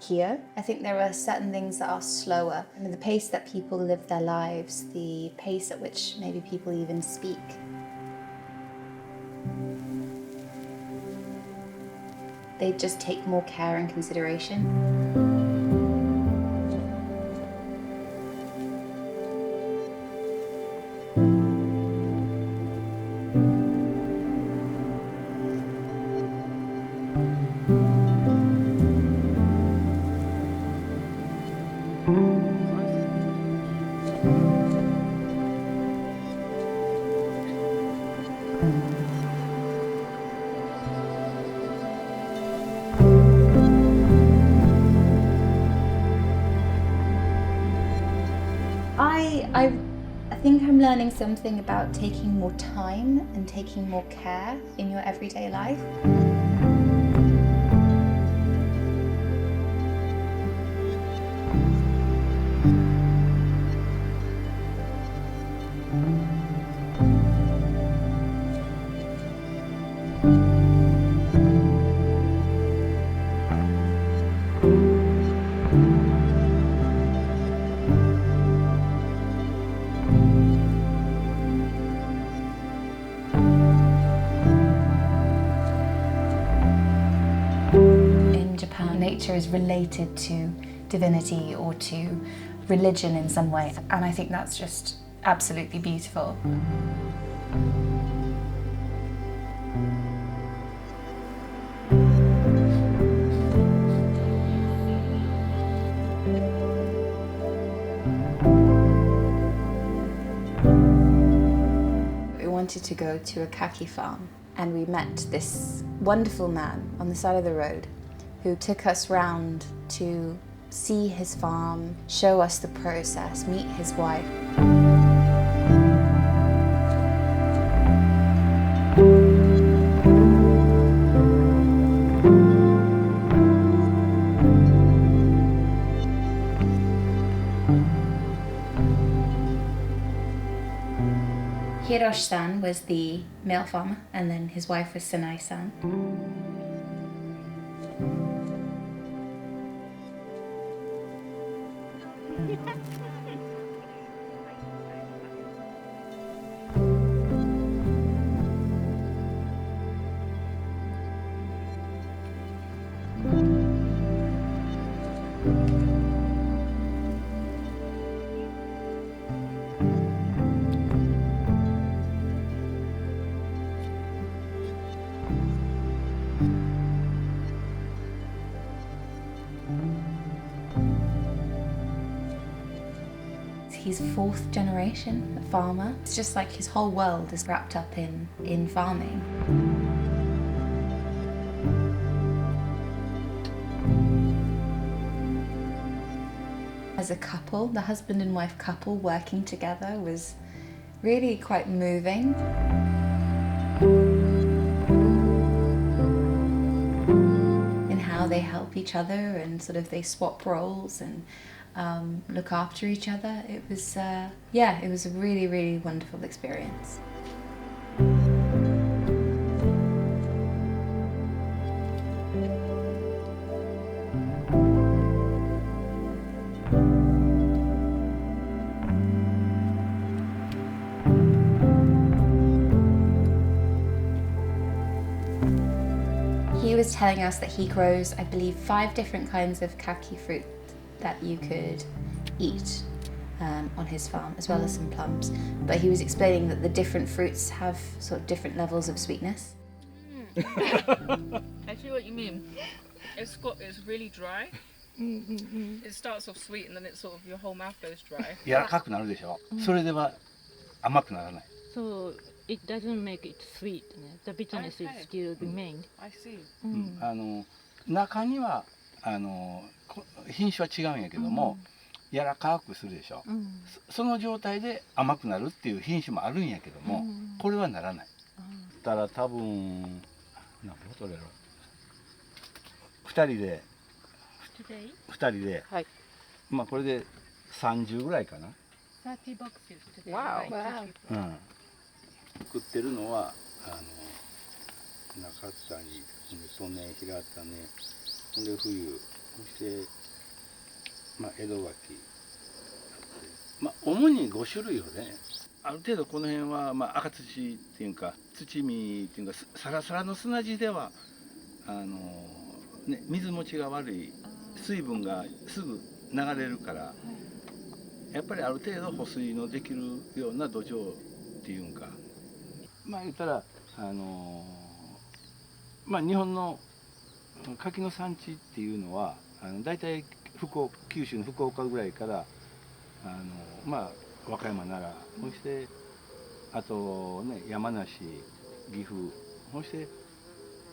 here. I think there are certain things that are slower. I mean, the pace that people live their lives, the pace at which maybe people even speak. They just take more care and consideration. I think I'm learning something about taking more time and taking more care in your everyday life. Nature is related to divinity or to religion in some way, and I think that's just absolutely beautiful. We wanted to go to a kaki farm, and we met this wonderful man on the side of the road who took us round to see his farm, show us the process, meet his wife. Hiroshi-san was the male farmer, and then his wife was Sanai-san. He's fourth generation farmer. It's just like his whole world is wrapped up in farming. As a couple, the husband and wife couple working together was really quite moving. In how they help each other and sort of they swap roles and look after each other. It was, it was a really, really wonderful experience. He was telling us that he grows, I believe, 5 different kinds of kaki fruit that you could eat on his farm, as well as some plums. But he was explaining that the different fruits have sort of different levels of sweetness. I see what you mean. It's really dry. It starts off sweet and then it's sort of your whole mouth goes dry. 柔らかくなるでしょ。それでは甘くならない。So it doesn't make it sweet. The bitterness is still remained. I see. 中には品種は違うんやけども、柔らかくするでしょ。その状態で甘くなるっていう品種もあるんやけども、これはならない。だから多分何個取れる？2人で、はい。まあこれで30ぐらいかな。30 boxes today. Wow. 作ってるのは中谷、曽根、平種、ほんで冬、そしてまあ、江戸柿、まあ、主に5種類をね、ある程度この辺は、まあ、赤土っていうか土見っていうかサラサラの砂地ではね、水持ちが悪い、水分がすぐ流れるから、やっぱりある程度保水のできるような土壌っていうんか、まあ言ったらまあ日本の柿の産地っていうのは大体九州の福岡ぐらいからまあ和歌山奈良、そしてあとね山梨岐阜、そして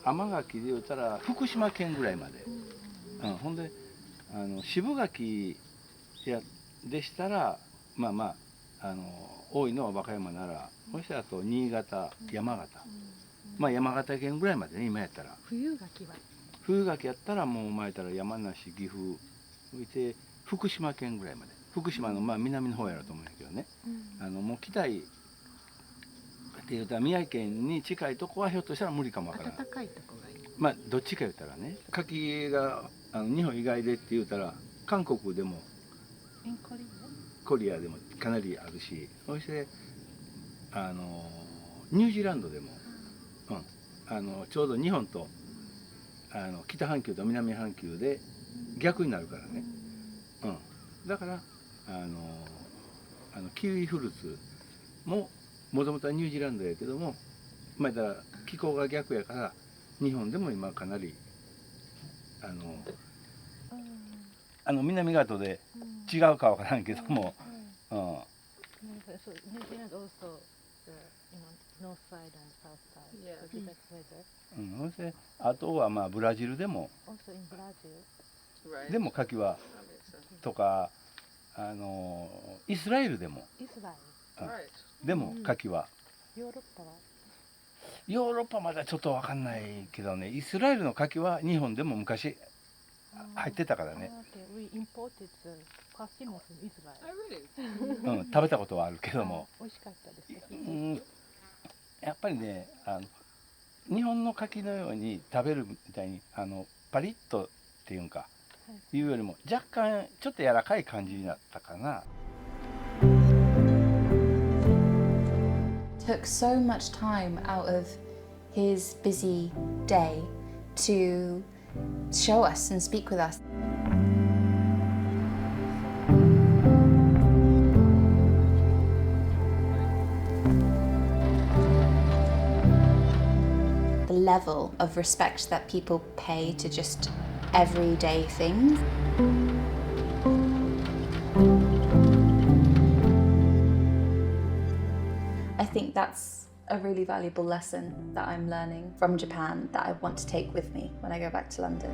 甘柿で言ったら福島県ぐらいまで、ほんで渋柿でしたらまあまあ多いのは和歌山奈良、そしてあと新潟山形、まあ山形県ぐらいまでね今やったら。冬柿やったらもう前やったら山梨岐阜、そして福島県ぐらいまで、福島のまあ南の方やろうと思うんやけどね、もう北いって言うたら宮城県に近いとこはひょっとしたら無理かもわからない。まあどっちか言ったらね、柿が日本以外でって言うたら韓国でもコリアでもかなりあるし、そしてニュージーランドでも、ちょうど日本と北半球と南半球で逆になるからね、だからキウイフルーツももともとはニュージーランドやけども、まあだから気候が逆やから日本でも今かなり南側とで違うかわからんけども、So New Zealand also north side and south side. Yeah. So different weather. そしてあとはまあブラジルでも Also in Brazil. Right. でも柿は That makes sense. とかイスラエルでも Israel. Right. でも柿は、ヨーロッパはヨーロッパまだちょっと分かんないけどね、イスラエルの柿は日本でも昔入ってたからね、Okay, we imported the perfume from Israel. Oh, really? 食べたことはあるけども、美味しかったです。やっぱりね日本の柿のように食べるみたいにパリッとっていうんか、いうよりも若干ちょっと柔らかい感じになったかな。Took so much time out of his busy day to show us and speak with us. The level of respect that people pay to just everyday things. I think that's a really valuable lesson that I'm learning from Japan that I want to take with me when I go back to London.